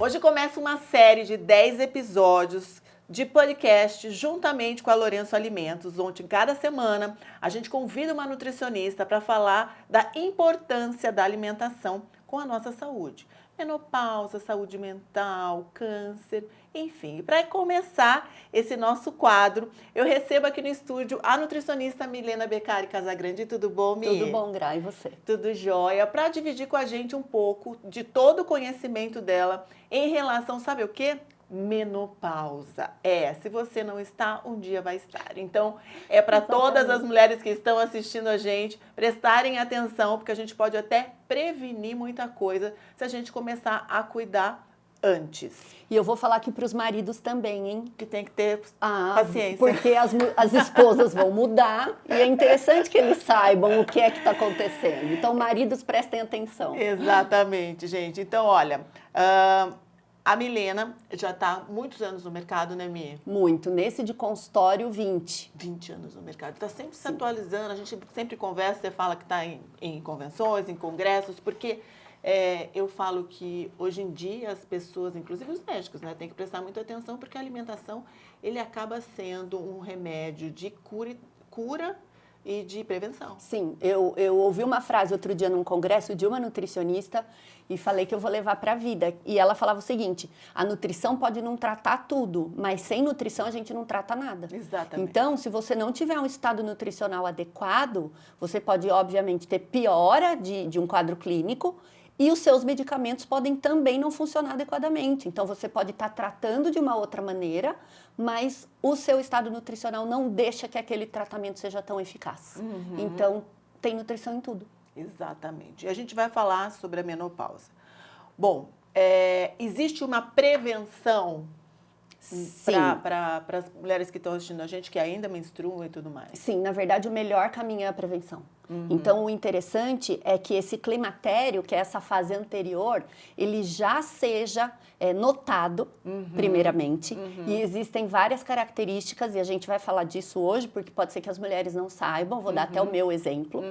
Hoje começa uma série de 10 episódios de podcast juntamente com a Lourenço Alimentos, onde cada semana a gente convida uma nutricionista para falar da importância da alimentação com a nossa saúde. Menopausa, saúde mental, câncer, enfim. E para começar esse nosso quadro, eu recebo aqui no estúdio a nutricionista Milena Beccari Casagrande. Tudo bom, Mi? Tudo bom, Gra, e você? Tudo jóia. Para dividir com a gente um pouco de todo o conhecimento dela em relação, sabe o quê? Menopausa. Se você não está, um dia vai estar. Então, é para todas as mulheres que estão assistindo a gente prestarem atenção, porque a gente pode até prevenir muita coisa se a gente começar a cuidar antes. E eu vou falar aqui para os maridos também, hein? Que tem que ter paciência. Porque as esposas vão mudar e é interessante que eles saibam o que é que está acontecendo. Então, maridos, prestem atenção. Exatamente, gente. Então, olha... A Milena já está há muitos anos no mercado, né, Mi? Muito. Nesse de consultório, 20. 20 anos no mercado. Está sempre se atualizando, a gente sempre conversa, você fala que está em convenções, em congressos, porque eu falo que hoje em dia as pessoas, inclusive os médicos, né, tem que prestar muita atenção, porque a alimentação, ele acaba sendo um remédio de cura e de prevenção. Sim, eu ouvi uma frase outro dia num congresso de uma nutricionista e falei que eu vou levar para a vida. E ela falava o seguinte, a nutrição pode não tratar tudo, mas sem nutrição a gente não trata nada. Exatamente. Então, se você não tiver um estado nutricional adequado, você pode, obviamente, ter piora de um quadro clínico e os seus medicamentos podem também não funcionar adequadamente. Então, você pode estar tratando de uma outra maneira, mas o seu estado nutricional não deixa que aquele tratamento seja tão eficaz. Uhum. Então, tem nutrição em tudo. Exatamente. E a gente vai falar sobre a menopausa. Bom, existe uma prevenção para as mulheres que estão assistindo a gente, que ainda menstruam e tudo mais? Sim, na verdade, o melhor caminho é a prevenção. Uhum. Então, o interessante é que esse climatério, que é essa fase anterior, ele já seja notado, primeiramente. E existem várias características, e a gente vai falar disso hoje, porque pode ser que as mulheres não saibam, vou dar até o meu exemplo.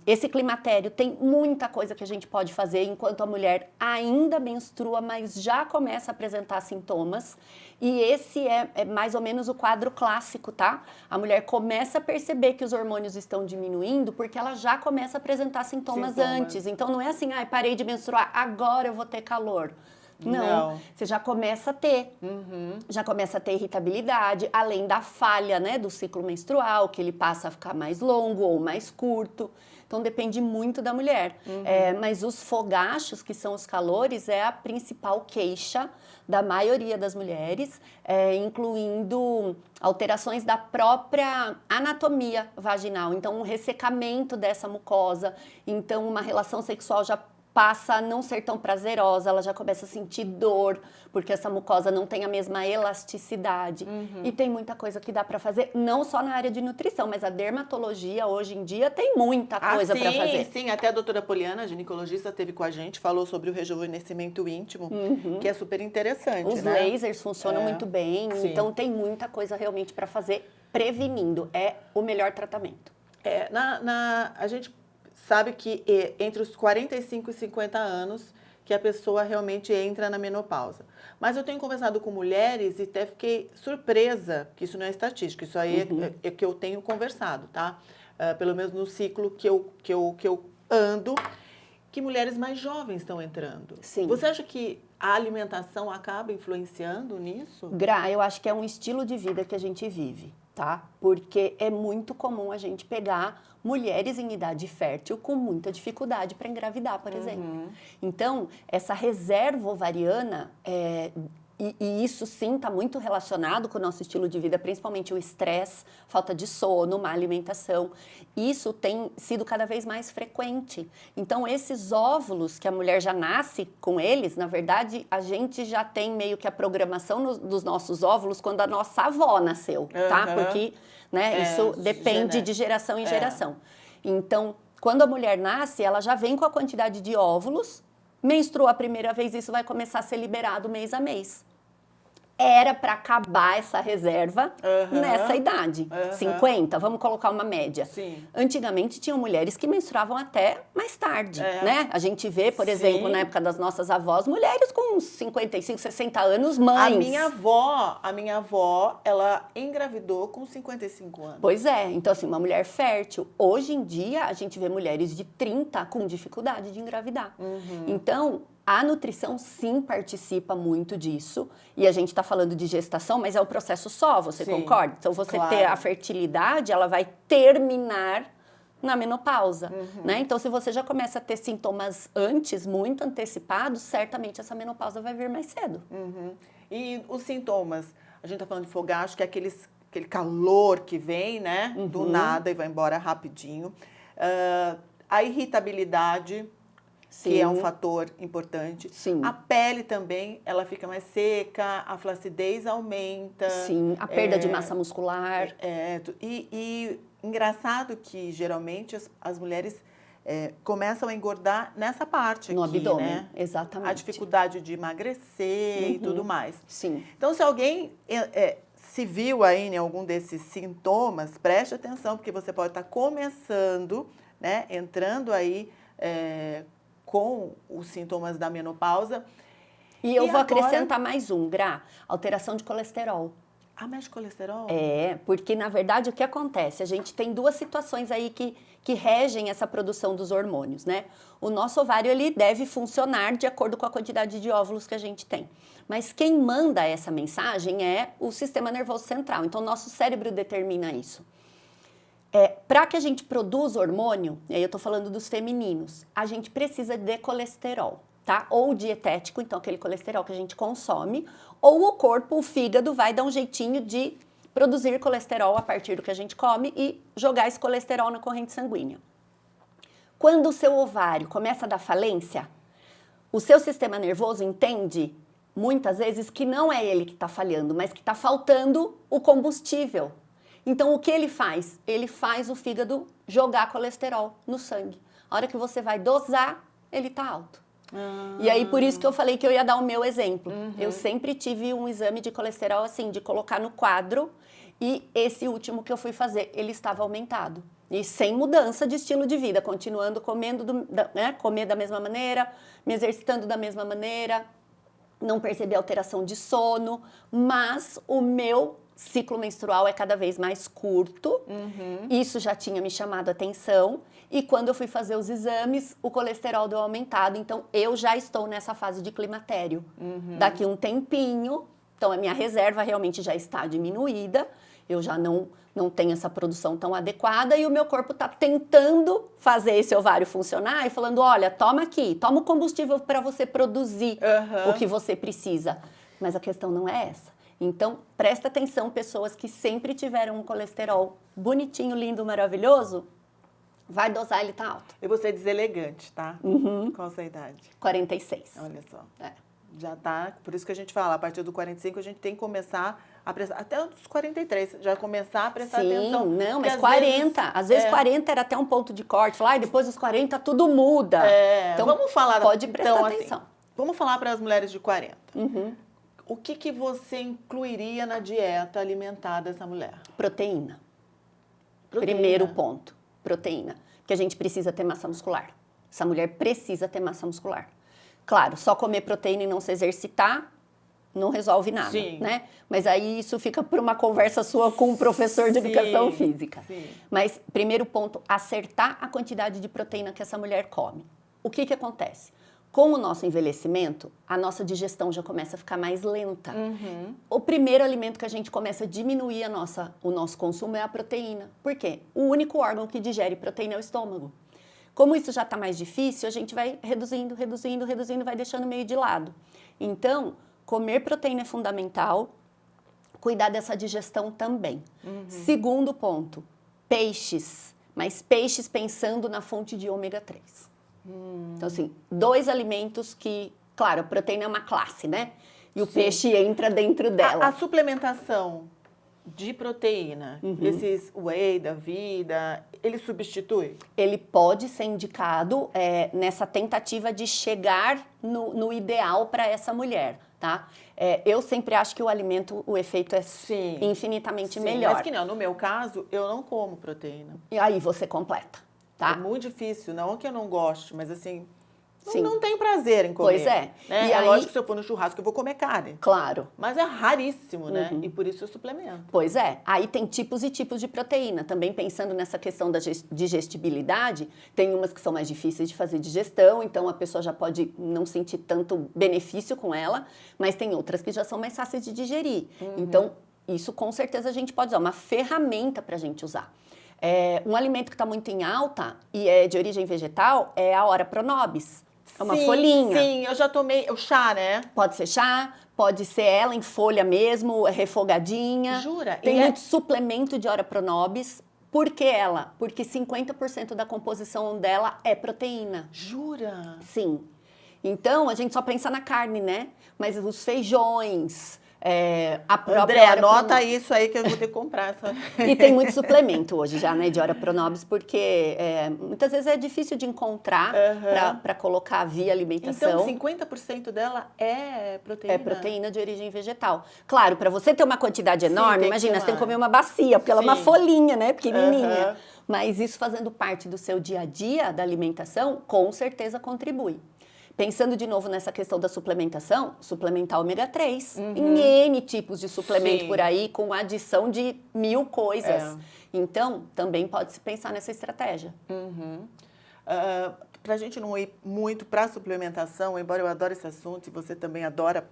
Esse climatério tem muita coisa que a gente pode fazer enquanto a mulher ainda menstrua, mas já começa a apresentar sintomas. E esse é mais ou menos o quadro clássico, tá? A mulher começa a perceber que os hormônios estão diminuindo porque ela já começa a apresentar sintomas antes. Então, não é assim, parei de menstruar, agora eu vou ter calor. Não, você já começa a ter. Já começa a ter irritabilidade, além da falha, né, do ciclo menstrual, que ele passa a ficar mais longo ou mais curto. Então, depende muito da mulher. Mas os fogachos, que são os calores, é a principal queixa da maioria das mulheres, incluindo alterações da própria anatomia vaginal. Então, um ressecamento dessa mucosa. Então, uma relação sexual já passa a não ser tão prazerosa, ela já começa a sentir dor, porque essa mucosa não tem a mesma elasticidade. E tem muita coisa que dá para fazer, não só na área de nutrição, mas a dermatologia hoje em dia tem muita coisa para fazer. Sim, até a doutora Poliana, a ginecologista, esteve com a gente, falou sobre o rejuvenescimento íntimo, que é super interessante, Os lasers funcionam muito bem, então tem muita coisa realmente para fazer, prevenindo, é o melhor tratamento. A gente sabe que entre os 45 e 50 anos que a pessoa realmente entra na menopausa. Mas eu tenho conversado com mulheres e até fiquei surpresa, que isso não é estatística, isso aí é que eu tenho conversado, tá? Pelo menos no ciclo que eu ando, que mulheres mais jovens estão entrando. Sim. Você acha que a alimentação acaba influenciando nisso? Gra, eu acho que é um estilo de vida que a gente vive, tá? Porque é muito comum a gente pegar mulheres em idade fértil com muita dificuldade para engravidar, por exemplo. Então, essa reserva ovariana, e isso sim está muito relacionado com o nosso estilo de vida, principalmente o estresse, falta de sono, má alimentação. Isso tem sido cada vez mais frequente. Então, esses óvulos que a mulher já nasce com eles, na verdade, a gente já tem meio que a programação dos nossos óvulos quando a nossa avó nasceu, tá? Porque isso depende de geração em geração. Então, quando a mulher nasce, ela já vem com a quantidade de óvulos, menstruou a primeira vez, isso vai começar a ser liberado mês a mês. era para acabar essa reserva nessa idade. 50, vamos colocar uma média. Sim. Antigamente tinham mulheres que menstruavam até mais tarde, né? A gente vê, por exemplo, na época das nossas avós, mulheres com 55, 60 anos, mães. A minha avó, ela engravidou com 55 anos. Pois é, então assim, uma mulher fértil. Hoje em dia, a gente vê mulheres de 30 com dificuldade de engravidar. Então, a nutrição, sim, participa muito disso. E a gente está falando de gestação, mas é o processo só, você concorda? Então, você ter a fertilidade, ela vai terminar na menopausa, né? Então, se você já começa a ter sintomas antes, muito antecipados, certamente essa menopausa vai vir mais cedo. E os sintomas? A gente está falando de fogacho, que é aquele calor que vem, né? Do nada e vai embora rapidinho. A irritabilidade... Sim. Que é um fator importante. Sim. A pele também, ela fica mais seca, a flacidez aumenta. Sim, a perda de massa muscular. E engraçado que, geralmente, as mulheres começam a engordar nessa parte no aqui, abdômen, né? exatamente. A dificuldade de emagrecer e tudo mais. Sim. Então, se alguém se viu aí em algum desses sintomas, preste atenção, porque você pode estar começando, né? Entrando aí... com os sintomas da menopausa. E eu vou acrescentar mais um, Gra, alteração de colesterol. Mexe colesterol? Porque na verdade o que acontece? A gente tem duas situações aí que regem essa produção dos hormônios, né? O nosso ovário, ele deve funcionar de acordo com a quantidade de óvulos que a gente tem. Mas quem manda essa mensagem é o sistema nervoso central. Então, o nosso cérebro determina isso. Para que a gente produza hormônio, e aí eu estou falando dos femininos, a gente precisa de colesterol, tá? Ou dietético, então aquele colesterol que a gente consome, ou o corpo, o fígado, vai dar um jeitinho de produzir colesterol a partir do que a gente come e jogar esse colesterol na corrente sanguínea. Quando o seu ovário começa a dar falência, o seu sistema nervoso entende, muitas vezes, que não é ele que está falhando, mas que está faltando o combustível. Então, o que ele faz? Ele faz o fígado jogar colesterol no sangue. A hora que você vai dosar, ele tá alto. E aí, por isso que eu falei que eu ia dar o meu exemplo. Eu sempre tive um exame de colesterol, assim, de colocar no quadro. E esse último que eu fui fazer, ele estava aumentado. E sem mudança de estilo de vida, continuando comendo, comer da mesma maneira, me exercitando da mesma maneira, não percebi alteração de sono, mas o meu ciclo menstrual é cada vez mais curto, isso já tinha me chamado a atenção, e quando eu fui fazer os exames, o colesterol deu aumentado, então eu já estou nessa fase de climatério. Daqui um tempinho, então a minha reserva realmente já está diminuída, eu já não tenho essa produção tão adequada, e o meu corpo está tentando fazer esse ovário funcionar e falando, olha, toma aqui, toma o combustível para você produzir o que você precisa. Mas a questão não é essa. Então, presta atenção, pessoas que sempre tiveram um colesterol bonitinho, lindo, maravilhoso, vai dosar, ele tá alto. E você é deselegante, tá? Qual a sua idade? 46. Olha só. Já tá, por isso que a gente fala, a partir do 45 a gente tem que começar a prestar, até os 43, já começar a prestar atenção. Não, mas 40, às vezes 40 era até um ponto de corte, falar, depois dos 40 tudo muda. Então, vamos falar, pode prestar atenção. Assim, vamos falar para as mulheres de 40. O que você incluiria na dieta alimentar dessa mulher? Proteína. Primeiro ponto, proteína. Porque a gente precisa ter massa muscular. Essa mulher precisa ter massa muscular. Claro, só comer proteína e não se exercitar não resolve nada, né? Mas aí isso fica para uma conversa sua com um professor de educação física. Mas, primeiro ponto, acertar a quantidade de proteína que essa mulher come. O que acontece? Com o nosso envelhecimento, a nossa digestão já começa a ficar mais lenta. O primeiro alimento que a gente começa a diminuir o nosso consumo é a proteína. Por quê? O único órgão que digere proteína é o estômago. Como isso já está mais difícil, a gente vai reduzindo, vai deixando meio de lado. Então, comer proteína é fundamental, cuidar dessa digestão também. Segundo ponto, peixes, mas peixes pensando na fonte de ômega 3. Então, assim, 2 alimentos que, claro, a proteína é uma classe, né? E o peixe entra dentro dela. A suplementação de proteína, esses whey da vida, ele substitui? Ele pode ser indicado nessa tentativa de chegar no ideal para essa mulher, tá? Eu sempre acho que o alimento, o efeito é infinitamente melhor. Mas que não, no meu caso, eu não como proteína. E aí você completa, tá? É muito difícil, não que eu não goste, mas assim, Sim. não tenho prazer em comer. Pois é. Né? E aí, lógico que se eu for no churrasco eu vou comer carne. Claro. Mas é raríssimo, né? E por isso eu suplemento. Pois é. Aí tem tipos e tipos de proteína. Também pensando nessa questão da digestibilidade, tem umas que são mais difíceis de fazer digestão, então a pessoa já pode não sentir tanto benefício com ela, mas tem outras que já são mais fáceis de digerir. Então, isso com certeza a gente pode usar, uma ferramenta para a gente usar. Um alimento que está muito em alta e é de origem vegetal é a Ora Pronobis. É uma folhinha. Sim, eu já tomei o chá, né? Pode ser chá, pode ser ela em folha mesmo, refogadinha. Jura? Tem muito suplemento de Ora Pronobis. Por que ela? Porque 50% da composição dela é proteína. Jura? Sim. Então, a gente só pensa na carne, né? Mas os feijões, a própria André, Ora anota Pronobis. isso aí que eu vou ter que comprar. Essa... E tem muito suplemento hoje já, né, de Ora Pronobis, porque muitas vezes é difícil de encontrar para colocar via alimentação. Então, 50% dela é proteína? É proteína de origem vegetal. Claro, para você ter uma quantidade enorme, imagina, você tem que comer uma bacia, porque ela é uma folhinha, né, pequenininha. Mas isso fazendo parte do seu dia a dia da alimentação, com certeza contribui. Pensando de novo nessa questão da suplementação, suplementar ômega 3, em N tipos de suplemento por aí, com adição de 1000 coisas. Então, também pode-se pensar nessa estratégia. Para a gente não ir muito para a suplementação, embora eu adore esse assunto e você também adora,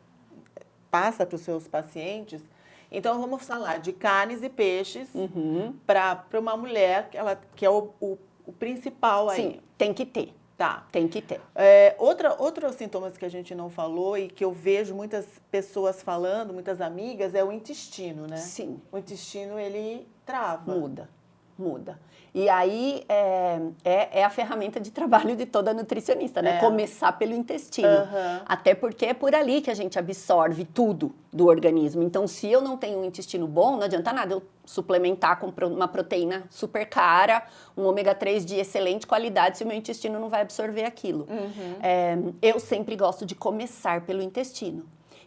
passa para os seus pacientes, então vamos falar de carnes e peixes para uma mulher que é o principal aí. Sim, tem que ter. Tá. Tem que ter. Outros sintomas que a gente não falou e que eu vejo muitas pessoas falando, muitas amigas, é o intestino, né? Sim. O intestino, ele trava. Muda. E aí é a ferramenta de trabalho de toda nutricionista, né? Começar pelo intestino. Até porque é por ali que a gente absorve tudo do organismo. Então, se eu não tenho um intestino bom, não adianta nada eu suplementar com uma proteína super cara, um ômega 3 de excelente qualidade, se o meu intestino não vai absorver aquilo. Eu sempre gosto de começar pelo intestino.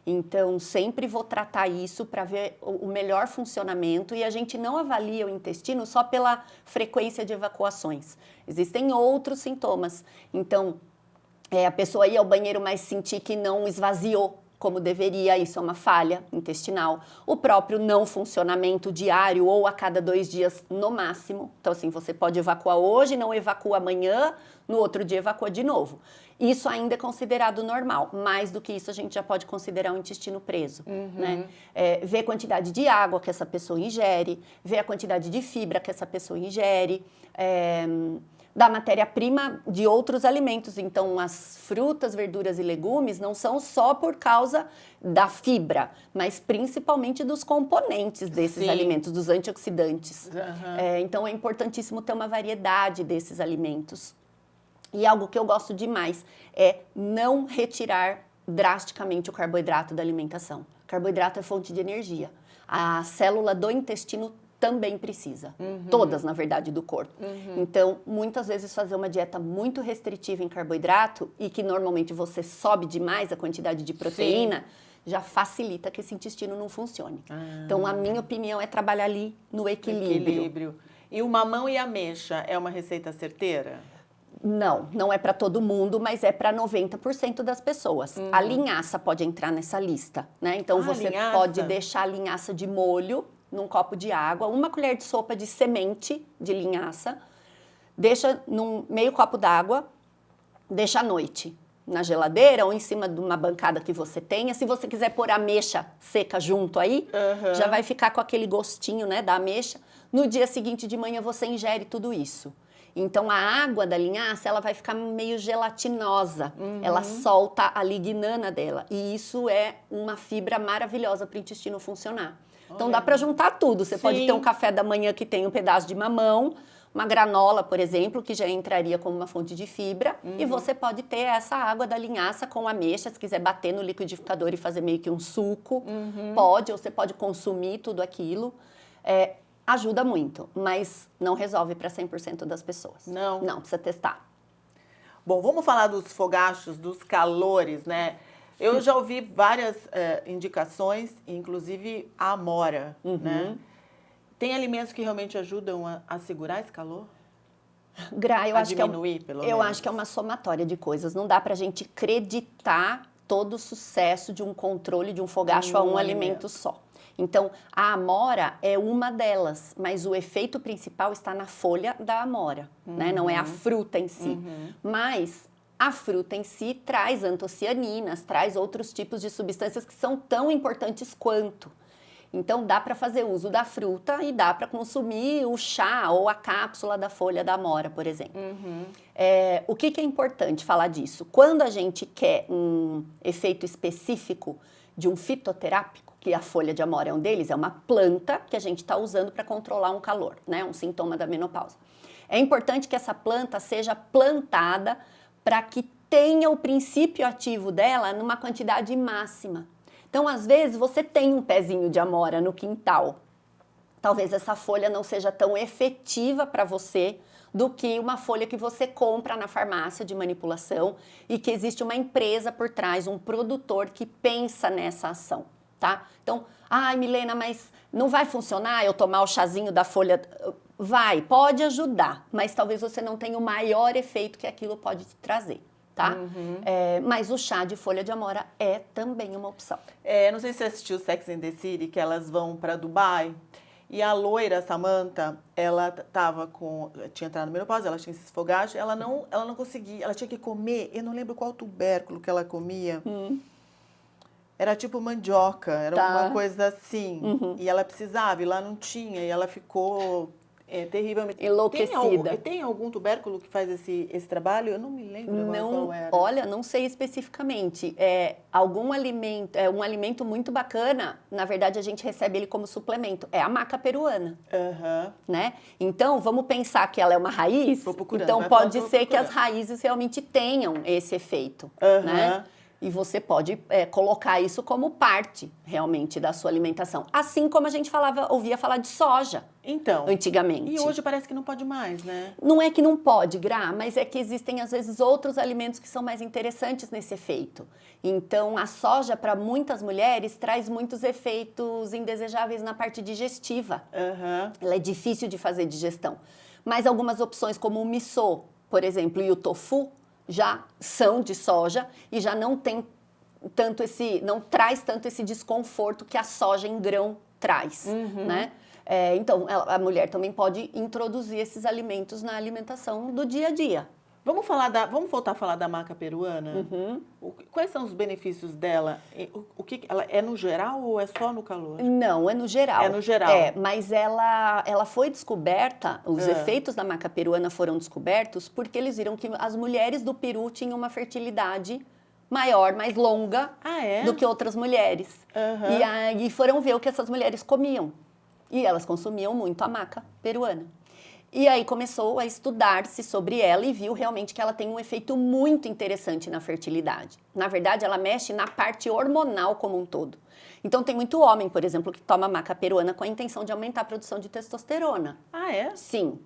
Então, sempre vou tratar isso para ver o melhor funcionamento e a gente não avalia o intestino só pela frequência de evacuações. Existem outros sintomas. Então, a pessoa ir ao banheiro, mas sentir que não esvaziou como deveria, isso é uma falha intestinal. O próprio não funcionamento diário ou a cada 2 dias no máximo. Então, assim, você pode evacuar hoje, não evacua amanhã, no outro dia evacua de novo. Isso ainda é considerado normal. Mais do que isso, a gente já pode considerar um intestino preso. Né? Ver a quantidade de água que essa pessoa ingere, ver a quantidade de fibra que essa pessoa ingere, da matéria-prima de outros alimentos. Então, as frutas, verduras e legumes não são só por causa da fibra, mas principalmente dos componentes desses alimentos, dos antioxidantes. Então, é importantíssimo ter uma variedade desses alimentos. E algo que eu gosto demais é não retirar drasticamente o carboidrato da alimentação. O carboidrato é fonte de energia. A célula do intestino também precisa. Todas, na verdade, do corpo. Então, muitas vezes fazer uma dieta muito restritiva em carboidrato e que normalmente você sobe demais a quantidade de proteína, já facilita que esse intestino não funcione. Então, a minha opinião é trabalhar ali no equilíbrio. E o mamão e a ameixa é uma receita certeira? Não é para todo mundo, mas é para 90% das pessoas. A linhaça pode entrar nessa lista, né? Então, você pode deixar a linhaça de molho num copo de água, 1 colher de sopa de semente de linhaça, deixa num meio copo d'água, deixa à noite na geladeira ou em cima de uma bancada que você tenha. Se você quiser pôr ameixa seca junto aí, já vai ficar com aquele gostinho, né, da ameixa. No dia seguinte de manhã você ingere tudo isso. Então, a água da linhaça, ela vai ficar meio gelatinosa. Ela solta a lignana dela. E isso é uma fibra maravilhosa para o intestino funcionar. Então, dá para juntar tudo. Você pode ter um café da manhã que tem um pedaço de mamão, uma granola, por exemplo, que já entraria como uma fonte de fibra. E você pode ter essa água da linhaça com ameixa, se quiser bater no liquidificador e fazer meio que um suco. Pode, ou você pode consumir tudo aquilo. ajuda muito, mas não resolve para 100% das pessoas. Não? Não, precisa testar. Bom, vamos falar dos fogachos, dos calores, né? Eu já ouvi várias indicações, inclusive a amora, né? Tem alimentos que realmente ajudam a segurar esse calor? Gra, eu acho diminuir, pelo menos. Eu acho que é uma somatória de coisas. Não dá pra gente acreditar todo o sucesso de um controle de um fogacho a um alimento só. Então, a amora é uma delas, mas o efeito principal está na folha da amora, né? Não é a fruta em si. Mas a fruta em si traz antocianinas, traz outros tipos de substâncias que são tão importantes quanto. Então, dá para fazer uso da fruta e dá para consumir o chá ou a cápsula da folha da amora, por exemplo. O que é importante falar disso? Quando a gente quer um efeito específico de um fitoterápico, que a folha de amora é um deles, é uma planta que a gente está usando para controlar um calor, né? Um sintoma da menopausa. É importante que essa planta seja plantada para que tenha o princípio ativo dela numa quantidade máxima. Então, às vezes, você tem um pezinho de amora no quintal. Talvez essa folha não seja tão efetiva para você do que uma folha que você compra na farmácia de manipulação e que existe uma empresa por trás, um produtor que pensa nessa ação, tá? Então, ai, Milena, mas não vai funcionar eu tomar o chazinho da folha? Vai, pode ajudar, mas talvez você não tenha o maior efeito que aquilo pode te trazer. Tá? Mas o chá de folha de amora é também uma opção. Não sei se você assistiu Sex and the City, que elas vão para Dubai. E a loira, Samantha, ela tinha entrado no menopausa, ela tinha esses fogachos, ela não conseguia, ela tinha que comer, eu não lembro qual tubérculo que ela comia. Era tipo mandioca, era uma coisa assim. E ela precisava, e lá não tinha, e ela ficou... terrivelmente enlouquecida. Tem algum tubérculo que faz esse trabalho? Eu não me lembro qual era. Olha, não sei especificamente. Algum alimento, um alimento muito bacana, na verdade a gente recebe ele como suplemento. É a maca peruana. Né? Então, vamos pensar que ela é uma raiz. Então, pode ser que as raízes realmente tenham esse efeito. Né? E você pode colocar isso como parte, realmente, da sua alimentação. Assim como a gente ouvia falar de soja, antigamente. E hoje parece que não pode mais, né? Não é que não pode, Gra, mas é que existem, às vezes, outros alimentos que são mais interessantes nesse efeito. Então, a soja, para muitas mulheres, traz muitos efeitos indesejáveis na parte digestiva. Ela é difícil de fazer digestão. Mas algumas opções, como o miso, por exemplo, e o tofu, já são de soja e já não tem tanto não traz tanto esse desconforto que a soja em grão traz, né? Então, a mulher também pode introduzir esses alimentos na alimentação do dia a dia. Vamos voltar a falar da maca peruana? Quais são os benefícios dela? Ela é no geral ou é só no calor? Não, é no geral. É no geral. Mas ela foi descoberta, os efeitos da maca peruana foram descobertos porque eles viram que as mulheres do Peru tinham uma fertilidade maior, mais longa do que outras mulheres. E aí foram ver o que essas mulheres comiam. E elas consumiam muito a maca peruana. E aí começou a estudar-se sobre ela e viu realmente que ela tem um efeito muito interessante na fertilidade. Na verdade, ela mexe na parte hormonal como um todo. Então, tem muito homem, por exemplo, que toma maca peruana com a intenção de aumentar a produção de testosterona. Ah, é? Sim.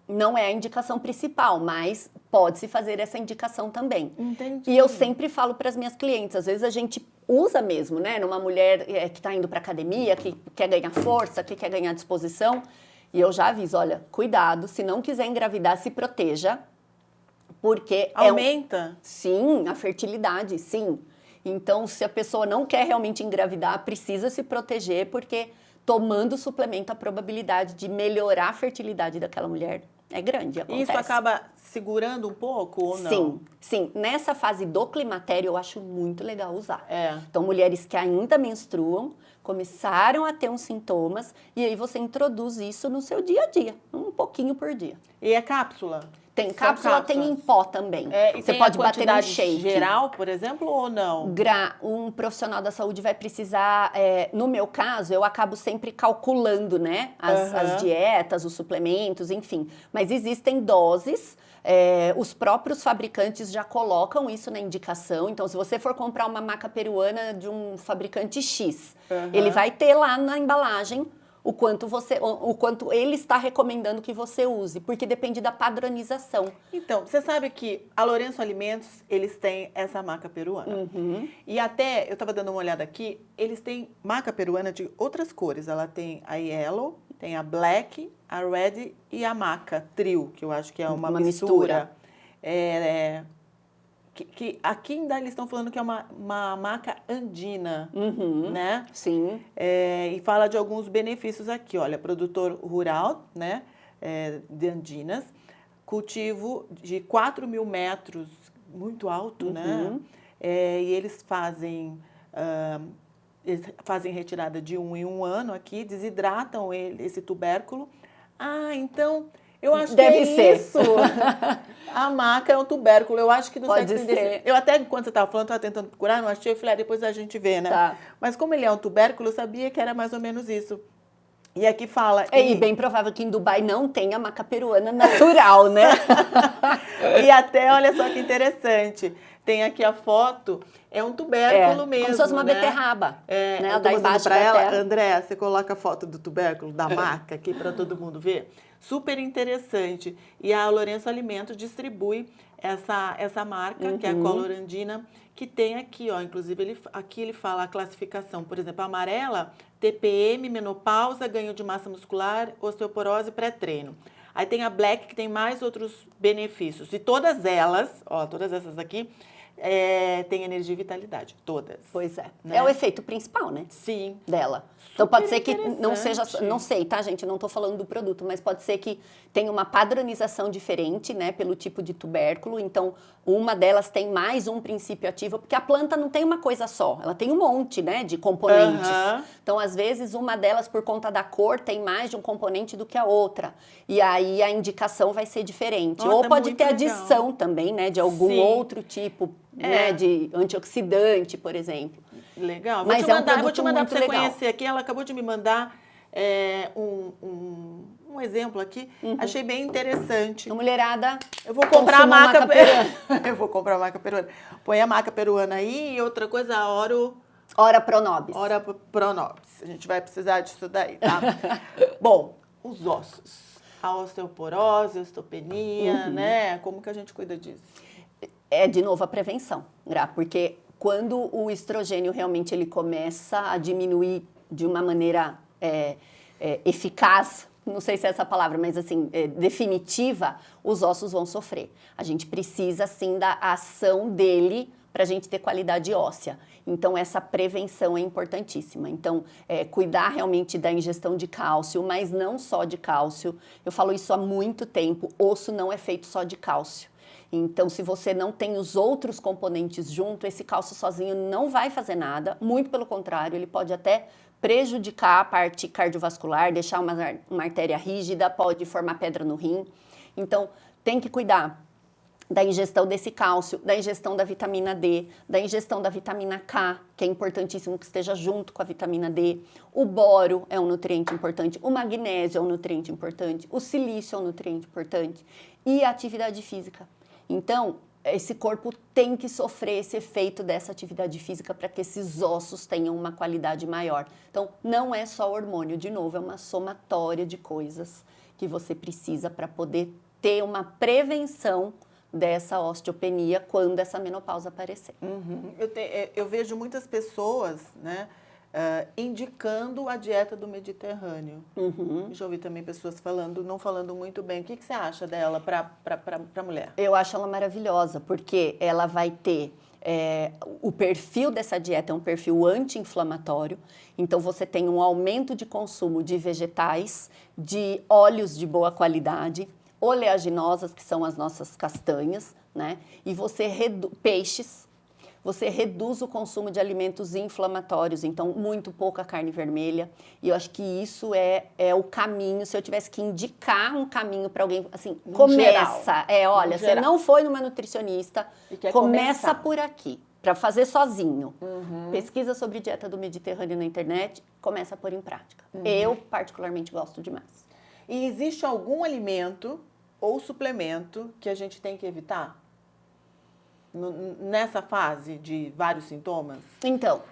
Não é a indicação principal, mas pode-se fazer essa indicação também. Entendi. E eu sempre falo para as minhas clientes, às vezes a gente usa mesmo, né? Numa mulher que está indo para academia, que quer ganhar força, que quer ganhar disposição. E eu já aviso, olha, cuidado, se não quiser engravidar, se proteja, porque... Aumenta? Sim, a fertilidade, sim. Então, se a pessoa não quer realmente engravidar, precisa se proteger, porque tomando suplemento, a probabilidade de melhorar a fertilidade daquela mulher é grande, acontece. E isso acaba segurando um pouco ou não? Sim. Nessa fase do climatério, eu acho muito legal usar. É. Então, mulheres que ainda menstruam, começaram a ter uns sintomas, e aí você introduz isso no seu dia a dia, um pouquinho por dia. E é cápsula? Tem cápsula, tem em pó também. E você pode bater no shake. Geral, por exemplo, ou não? Um profissional da saúde vai precisar, no meu caso, eu acabo sempre calculando, né? As dietas, os suplementos, enfim. Mas existem doses Os próprios fabricantes já colocam isso na indicação. Então, se você for comprar uma maca peruana de um fabricante X, ele vai ter lá na embalagem o quanto ele está recomendando que você use, porque depende da padronização. Então, você sabe que a Lourenço Alimentos, eles têm essa maca peruana. E até, eu estava dando uma olhada aqui, eles têm maca peruana de outras cores. Ela tem a yellow, tem a black, a red e a maca trio, que eu acho que é uma mistura. Que aqui ainda eles estão falando que é uma maca andina, né? Sim. E fala de alguns benefícios aqui, olha, produtor rural, né, de Andinas, cultivo de 4.000 metros, muito alto, né? E eles fazem retirada de 1 em 1 ano aqui, desidratam esse tubérculo. Então... Eu acho Deve que ser. Isso. A maca é um tubérculo. Eu acho que no Pode sexo ser. Eu até, enquanto você estava falando, estava tentando procurar, não achei. Eu falei, depois a gente vê, né? Tá. Mas como ele é um tubérculo, eu sabia que era mais ou menos isso. E aqui fala... E bem provável que em Dubai não tenha maca peruana natural, né? E até, olha só que interessante. Tem aqui a foto, é um tubérculo mesmo, como se fosse uma né? beterraba. Né? Eu Da tô embaixo para da ela, terra. André, você coloca a foto do tubérculo, da maca aqui para todo mundo ver. Super interessante. E a Lourenço Alimentos distribui essa marca, que é a Color Andina, que tem aqui, ó, inclusive aqui ele fala a classificação, por exemplo, a amarela, TPM, menopausa, ganho de massa muscular, osteoporose, pré-treino. Aí tem a Black, que tem mais outros benefícios. E todas elas, ó, todas essas aqui, tem energia e vitalidade, todas. Pois é. Né? É o efeito principal, né? Sim. Dela. Então pode ser que interessante. não seja, não sei, tá, gente? Não estou falando do produto, mas pode ser que tenha uma padronização diferente, né, pelo tipo de tubérculo. Então, uma delas tem mais um princípio ativo, porque a planta não tem uma coisa só, ela tem um monte, né, de componentes. Então, às vezes, uma delas, por conta da cor, tem mais de um componente do que a outra. E aí a indicação vai ser diferente. Nossa, ou pode muito ter legal. adição também, né, de algum outro tipo, né, de antioxidante, por exemplo. Legal. Mas Vou te mandar para você legal. conhecer aqui. Ela acabou de me mandar um exemplo aqui. Achei bem interessante. A mulherada, Eu vou comprar a consuma maca peruana. Eu vou comprar a maca peruana. Põe a maca peruana aí e outra coisa, a Ora Pronobis. Ora Pronobis. A gente vai precisar disso daí, tá? Bom, os ossos. A osteoporose, a osteopenia, né? Como que a gente cuida disso? É, de novo, a prevenção, Gra, porque quando o estrogênio realmente ele começa a diminuir de uma maneira eficaz, não sei se é essa palavra, mas assim, definitiva, os ossos vão sofrer. A gente precisa, sim, da ação dele para a gente ter qualidade óssea. Então, essa prevenção é importantíssima. Então, cuidar realmente da ingestão de cálcio, mas não só de cálcio. Eu falo isso há muito tempo, osso não é feito só de cálcio. Então, se você não tem os outros componentes junto, esse cálcio sozinho não vai fazer nada. Muito pelo contrário, ele pode até prejudicar a parte cardiovascular, deixar uma artéria rígida, pode formar pedra no rim. Então, tem que cuidar da ingestão desse cálcio, da ingestão da vitamina D, da ingestão da vitamina K, que é importantíssimo que esteja junto com a vitamina D. O boro é um nutriente importante, o magnésio é um nutriente importante, o silício é um nutriente importante e a atividade física. Então, esse corpo tem que sofrer esse efeito dessa atividade física para que esses ossos tenham uma qualidade maior. Então, não é só hormônio, de novo, é uma somatória de coisas que você precisa para poder ter uma prevenção dessa osteopenia quando essa menopausa aparecer. Eu vejo muitas pessoas, né, indicando a dieta do Mediterrâneo. Já ouvi também pessoas não falando muito bem. O que você acha dela para a mulher? Eu acho ela maravilhosa, porque ela vai ter... o perfil dessa dieta é um perfil anti-inflamatório, então você tem um aumento de consumo de vegetais, de óleos de boa qualidade, oleaginosas, que são as nossas castanhas, né? E você peixes, você reduz o consumo de alimentos inflamatórios, então muito pouca carne vermelha. E eu acho que isso é o caminho. Se eu tivesse que indicar um caminho para alguém, assim, começa. Olha, você não foi numa nutricionista, começa por aqui, para fazer sozinho. Pesquisa sobre dieta do Mediterrâneo na internet, começa a pôr em prática. Eu, particularmente, gosto demais. E existe algum alimento ou suplemento que a gente tem que evitar? Nessa fase de vários sintomas? Então,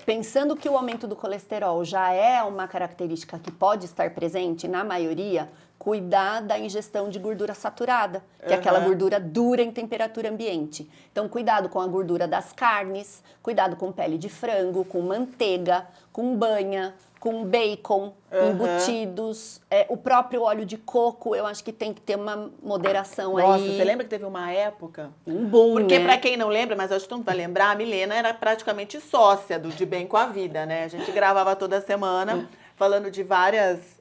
pensando que o aumento do colesterol já é uma característica que pode estar presente na maioria, cuidar da ingestão de gordura saturada, que é aquela gordura dura em temperatura ambiente. Então, cuidado com a gordura das carnes, cuidado com pele de frango, com manteiga, com banha, com bacon, embutidos, o próprio óleo de coco, eu acho que tem que ter uma moderação aí. Nossa, você lembra que teve uma época? Um boom, Porque, né? pra quem não lembra, mas acho que todo mundo vai lembrar, a Milena era praticamente sócia do De Bem com a Vida, né? A gente gravava toda semana, falando de várias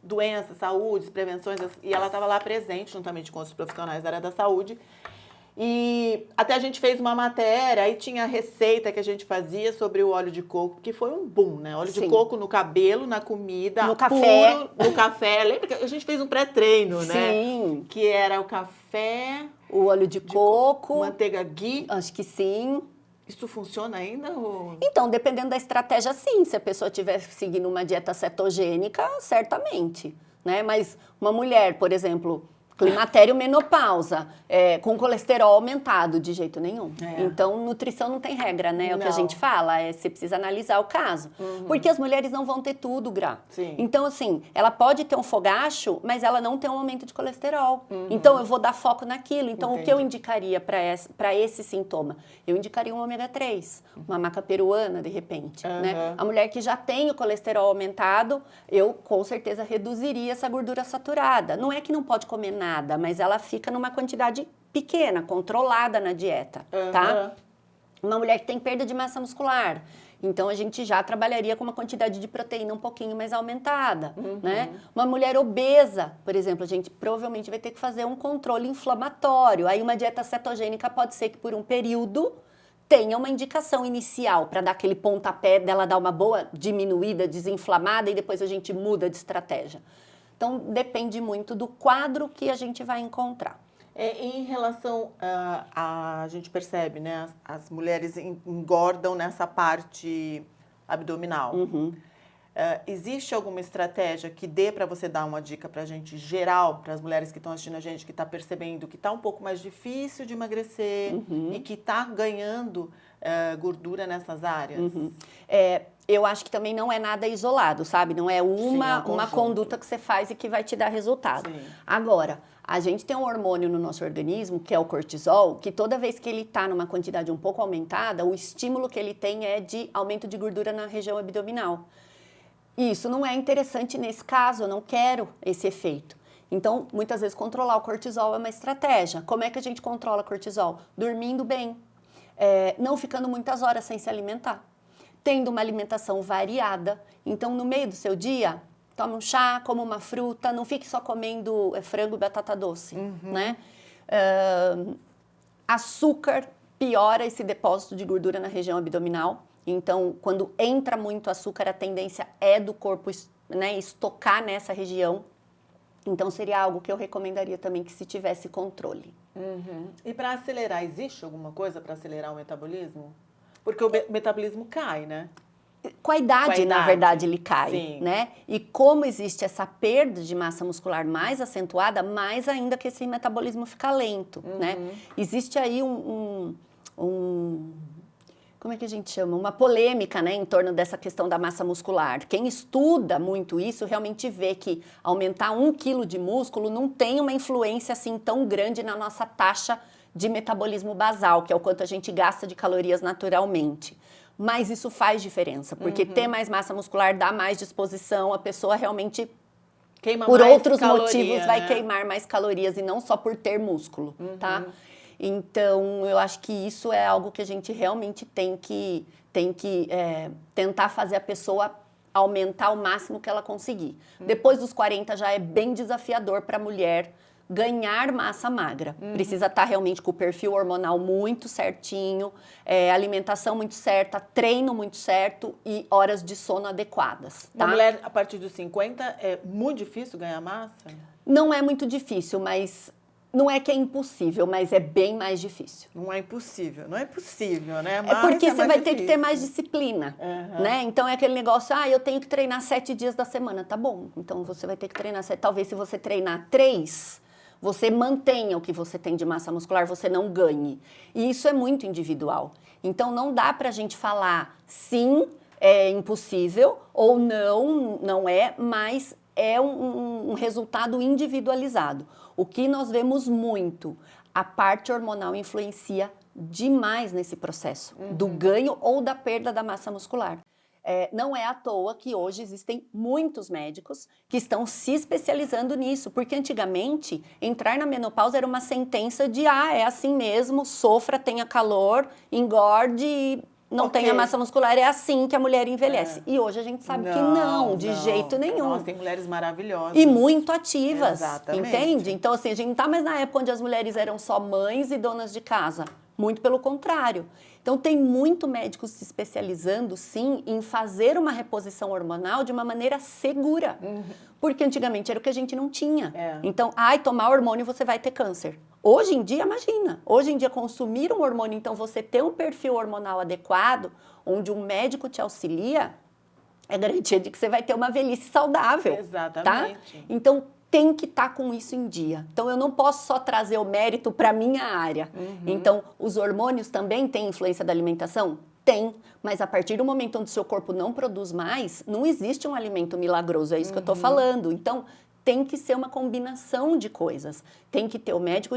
doenças, saúdes, prevenções, e ela estava lá presente, juntamente com os profissionais da área da saúde. E até a gente fez uma matéria, aí tinha a receita que a gente fazia sobre o óleo de coco, que foi um boom, né? Óleo de coco no cabelo, na comida, no café. puro, no café. Lembra que a gente fez um pré-treino, né? Sim. Que era o café, O óleo de coco. manteiga ghee. Acho que sim. Isso funciona ainda? Ou... Então, dependendo da estratégia, sim. Se a pessoa estiver seguindo uma dieta cetogênica, certamente, né? Mas uma mulher, por exemplo, climatério, menopausa, com colesterol aumentado, de jeito nenhum. Então, nutrição não tem regra, né? É o que a gente fala, você precisa analisar o caso. Porque as mulheres não vão ter tudo, Gra. Sim. Então, assim, ela pode ter um fogacho, mas ela não tem um aumento de colesterol. Então, eu vou dar foco naquilo. Então, o que eu indicaria para esse sintoma? Eu indicaria um ômega 3, uma maca peruana, de repente, né? A mulher que já tem o colesterol aumentado, eu, com certeza, reduziria essa gordura saturada. Não é que não pode comer nada, mas ela fica numa quantidade pequena, controlada na dieta, tá? Uma mulher que tem perda de massa muscular, então a gente já trabalharia com uma quantidade de proteína um pouquinho mais aumentada, né? Uma mulher obesa, por exemplo, a gente provavelmente vai ter que fazer um controle inflamatório. Aí uma dieta cetogênica pode ser que por um período tenha uma indicação inicial para dar aquele pontapé dela dar uma boa diminuída, desinflamada e depois a gente muda de estratégia. Então, depende muito do quadro que a gente vai encontrar. Em relação a gente percebe, né? As mulheres engordam nessa parte abdominal. Existe alguma estratégia que dê para você dar uma dica para a gente geral, para as mulheres que estão assistindo a gente, que está percebendo que está um pouco mais difícil de emagrecer e que está ganhando gordura nessas áreas? Eu acho que também não é nada isolado, sabe? Não é uma conjunto. conduta que você faz e que vai te dar resultado. Sim. Agora, a gente tem um hormônio no nosso organismo, que é o cortisol, que toda vez que ele está numa quantidade um pouco aumentada, o estímulo que ele tem é de aumento de gordura na região abdominal. Isso não é interessante nesse caso, eu não quero esse efeito. Então, muitas vezes, controlar o cortisol é uma estratégia. Como é que a gente controla o cortisol? Dormindo bem, não ficando muitas horas sem se alimentar, tendo uma alimentação variada. Então, no meio do seu dia, tome um chá, coma uma fruta, não fique só comendo frango e batata doce, né? Açúcar piora esse depósito de gordura na região abdominal. Então, quando entra muito açúcar, a tendência é do corpo, né, estocar nessa região. Então, seria algo que eu recomendaria também que se tivesse controle. E para acelerar, existe alguma coisa para acelerar o metabolismo? Porque o metabolismo cai, né? Com a idade, na verdade, ele cai, sim, né? E como existe essa perda de massa muscular mais acentuada, mais ainda que esse metabolismo fica lento, né? Existe aí como é que a gente chama? Uma polêmica, né, em torno dessa questão da massa muscular. Quem estuda muito isso realmente vê que aumentar 1 quilo de músculo não tem uma influência assim tão grande na nossa taxa de metabolismo basal, que é o quanto a gente gasta de calorias naturalmente. Mas isso faz diferença, porque ter mais massa muscular dá mais disposição, a pessoa realmente, queima por mais outros caloria, motivos, vai né? queimar mais calorias e não só por ter músculo, tá? Então, eu acho que isso é algo que a gente realmente tem que tentar fazer a pessoa aumentar o máximo que ela conseguir. Depois dos 40 já é bem desafiador para a mulher ganhar massa magra. Precisa estar realmente com o perfil hormonal muito certinho, alimentação muito certa, treino muito certo e horas de sono adequadas, tá? Uma mulher, a partir dos 50, é muito difícil ganhar massa? Não é muito difícil, mas não é que é impossível, mas é bem mais difícil. Não é impossível, não é possível, né? É porque você vai ter que ter difícil. mais disciplina, né? Então, é aquele negócio, eu tenho que treinar 7 dias da semana, tá bom. Então, você vai ter que treinar 7. Talvez, se você treinar 3, você mantenha o que você tem de massa muscular, você não ganhe. E isso é muito individual. Então, não dá pra gente falar sim, é impossível, ou não, não é, mas é um resultado individualizado. O que nós vemos muito, a parte hormonal influencia demais nesse processo do ganho ou da perda da massa muscular. Não é à toa que hoje existem muitos médicos que estão se especializando nisso, porque antigamente entrar na menopausa era uma sentença de é assim mesmo, sofra, tenha calor, engorde e não tenha massa muscular, é assim que a mulher envelhece. E hoje a gente sabe que não, de jeito nenhum. Nossa, tem mulheres maravilhosas. E muito ativas, Exatamente. entende? Então, assim, a gente não tá mais na época onde as mulheres eram só mães e donas de casa. Muito pelo contrário. Então, tem muito médico se especializando, sim, em fazer uma reposição hormonal de uma maneira segura. Porque antigamente era o que a gente não tinha. Então, tomar hormônio você vai ter câncer. Hoje em dia, imagina, hoje em dia consumir um hormônio, então você ter um perfil hormonal adequado, onde um médico te auxilia, é garantia de que você vai ter uma velhice saudável. Exatamente. Tá? Então, tem que estar com isso em dia. Então, eu não posso só trazer o mérito para a minha área. Então, os hormônios também têm influência da alimentação? Tem, mas a partir do momento onde o seu corpo não produz mais, não existe um alimento milagroso, é isso que eu estou falando. Então, tem que ser uma combinação de coisas. Tem que ter o médico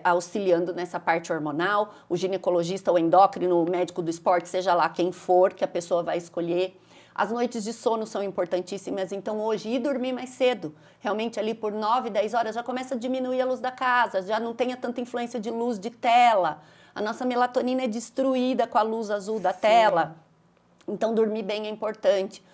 auxiliando nessa parte hormonal, o ginecologista, o endócrino, o médico do esporte, seja lá quem for que a pessoa vai escolher. As noites de sono são importantíssimas, então hoje ir dormir mais cedo, realmente ali por 9, 10 horas já começa a diminuir a luz da casa, já não tenha tanta influência de luz de tela. A nossa melatonina é destruída com a luz azul da tela, então dormir bem é importante.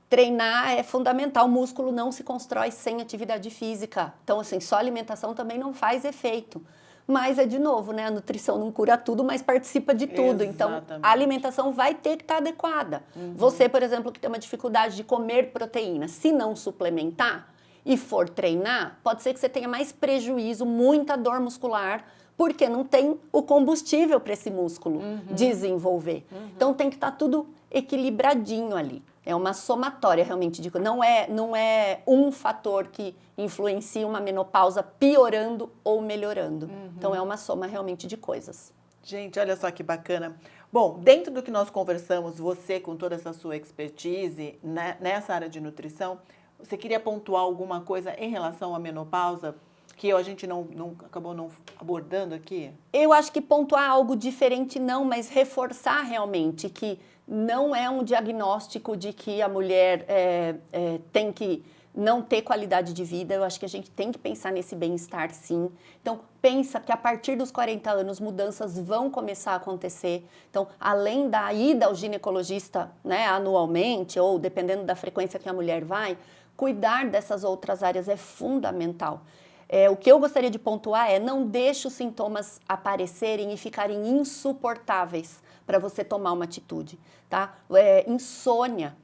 Treinar é fundamental, o músculo não se constrói sem atividade física, então assim, só alimentação também não faz efeito. Mas de novo, né? A nutrição não cura tudo, mas participa de tudo. Exatamente. Então, a alimentação vai ter que estar adequada. Você, por exemplo, que tem uma dificuldade de comer proteína, se não suplementar e for treinar, pode ser que você tenha mais prejuízo, muita dor muscular, porque não tem o combustível para esse músculo desenvolver. Então, tem que estar tudo equilibradinho ali. É uma somatória, realmente. Não é um fator que influencia uma menopausa piorando ou melhorando. Então, é uma soma realmente de coisas. Gente, olha só que bacana. Bom, dentro do que nós conversamos, você com toda essa sua expertise nessa área de nutrição, você queria pontuar alguma coisa em relação à menopausa que a gente acabou não abordando aqui? Eu acho que pontuar algo diferente não, mas reforçar realmente que não é um diagnóstico de que a mulher tem que não ter qualidade de vida. Eu acho que a gente tem que pensar nesse bem-estar, sim. Então, pensa que a partir dos 40 anos, mudanças vão começar a acontecer. Então, além da ida ao ginecologista, né, anualmente, ou dependendo da frequência que a mulher vai, cuidar dessas outras áreas é fundamental. O que eu gostaria de pontuar não deixe os sintomas aparecerem e ficarem insuportáveis para você tomar uma atitude, tá? Insônia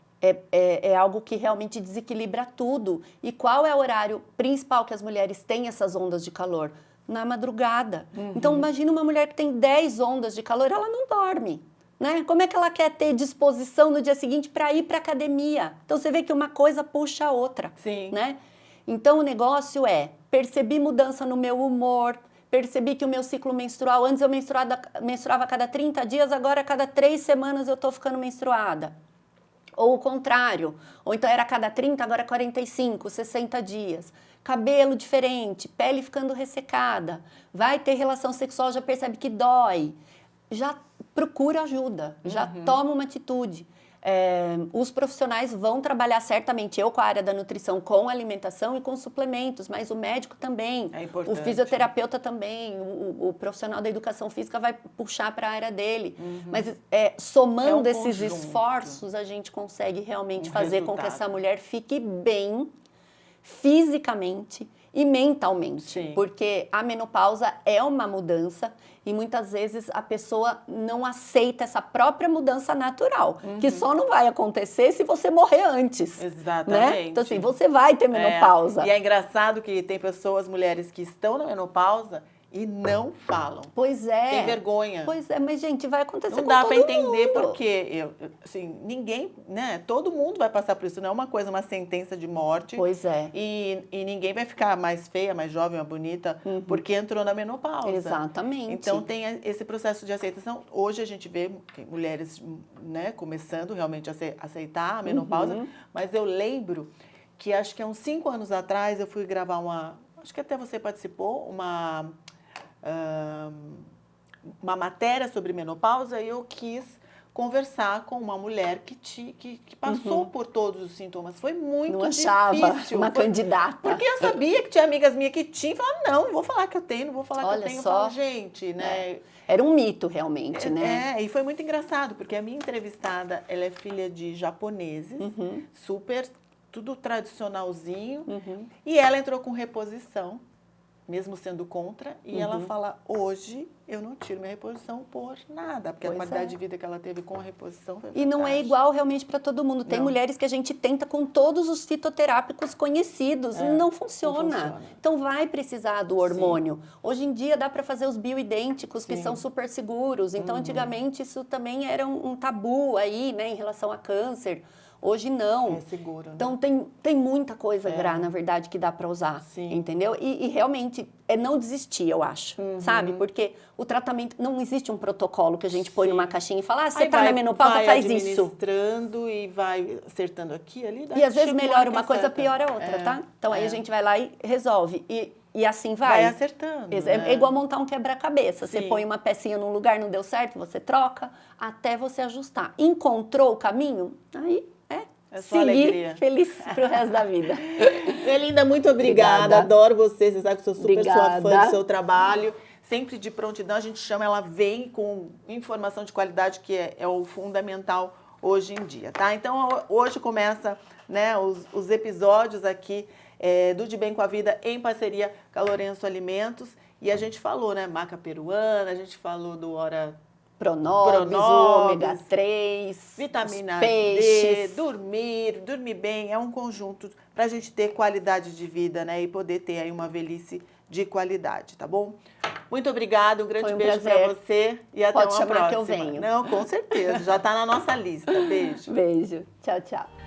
é algo que realmente desequilibra tudo. E qual é o horário principal que as mulheres têm essas ondas de calor? Na madrugada. Então, imagina uma mulher que tem 10 ondas de calor, ela não dorme. Né? Como é que ela quer ter disposição no dia seguinte para ir para a academia? Então, você vê que uma coisa puxa a outra. Sim. Né? Então, o negócio percebi mudança no meu humor, percebi que o meu ciclo menstrual, antes eu menstruava a cada 30 dias, agora a cada 3 semanas eu estou ficando menstruada. Ou o contrário, ou então era a cada 30, agora 45, 60 dias. Cabelo diferente, pele ficando ressecada, vai ter relação sexual, já percebe que dói. Já procura ajuda, já toma uma atitude. Os profissionais vão trabalhar certamente, eu com a área da nutrição, com alimentação e com suplementos, mas o médico também, o fisioterapeuta também, o profissional da educação física vai puxar para a área dele. Mas somando esses esforços, a gente consegue realmente fazer com que essa mulher fique bem fisicamente e mentalmente. Sim. Porque a menopausa é uma mudança e muitas vezes a pessoa não aceita essa própria mudança natural, que só não vai acontecer se você morrer antes. Exatamente. Né? Então, assim, você vai ter menopausa. E é engraçado que tem mulheres que estão na menopausa e não falam. Pois é. Tem vergonha. Pois é, mas gente, vai acontecer Não com dá todo para entender mundo. porque, assim, ninguém, né? Todo mundo vai passar por isso. Não é uma coisa, uma sentença de morte. Pois é. E ninguém vai ficar mais feia, mais jovem, mais bonita, porque entrou na menopausa. Exatamente. Então, tem esse processo de aceitação. Hoje a gente vê mulheres, né, começando realmente a aceitar a menopausa. Mas eu lembro que acho que há uns 5 anos atrás eu fui gravar acho que até você participou, uma matéria sobre menopausa e eu quis conversar com uma mulher que passou por todos os sintomas. Foi muito não achava difícil. uma candidata. Porque eu sabia que tinha amigas minhas que tinham, falaram, não vou falar que eu tenho, não vou falar que eu tenho. Eu falo, gente, né? Era um mito, realmente, né? E foi muito engraçado, porque a minha entrevistada, ela é filha de japoneses, super, tudo tradicionalzinho, e ela entrou com reposição, mesmo sendo contra, e ela fala, hoje eu não tiro minha reposição por nada, porque a qualidade de vida que ela teve com a reposição foi E não é igual realmente para todo mundo. Tem mulheres que a gente tenta com todos os fitoterápicos conhecidos, não funciona. Então vai precisar do hormônio. Sim. Hoje em dia dá para fazer os bioidênticos, que são super seguros. Então antigamente isso também era um tabu aí, né, em relação a câncer. Hoje não. É seguro, né? Então tem muita coisa, Gra, na verdade, que dá para usar, entendeu? E realmente é não desistir, eu acho, sabe? Porque o tratamento, não existe um protocolo que a gente põe numa caixinha e fala, você tá na menopausa, faz isso. Vai administrando e vai acertando aqui, ali. E às vezes melhora uma coisa, piora a outra, tá? Então aí a gente vai lá e resolve. E assim vai. Vai acertando. É igual montar um quebra-cabeça. Você põe uma pecinha num lugar, não deu certo, você troca, até você ajustar. Encontrou o caminho? Aí é só alegria. Feliz pro resto da vida. Melinda, muito obrigada. Adoro você. Você sabe que sou super sua fã do seu trabalho. Sempre de prontidão, a gente chama, ela vem com informação de qualidade, que é o fundamental hoje em dia, tá? Então, hoje começa, né, os episódios aqui do De Bem com a Vida em parceria com a Lourenço Alimentos. E a gente falou, né, maca peruana, a gente falou do Hora Pronobis, ômega 3, vitamina D, dormir bem, é um conjunto para a gente ter qualidade de vida, né? E poder ter aí uma velhice de qualidade, tá bom? Muito obrigada, um grande beijo para você e até uma próxima. Pode chamar que eu venho. Não, com certeza, já está na nossa lista. Beijo. Beijo. Tchau, tchau.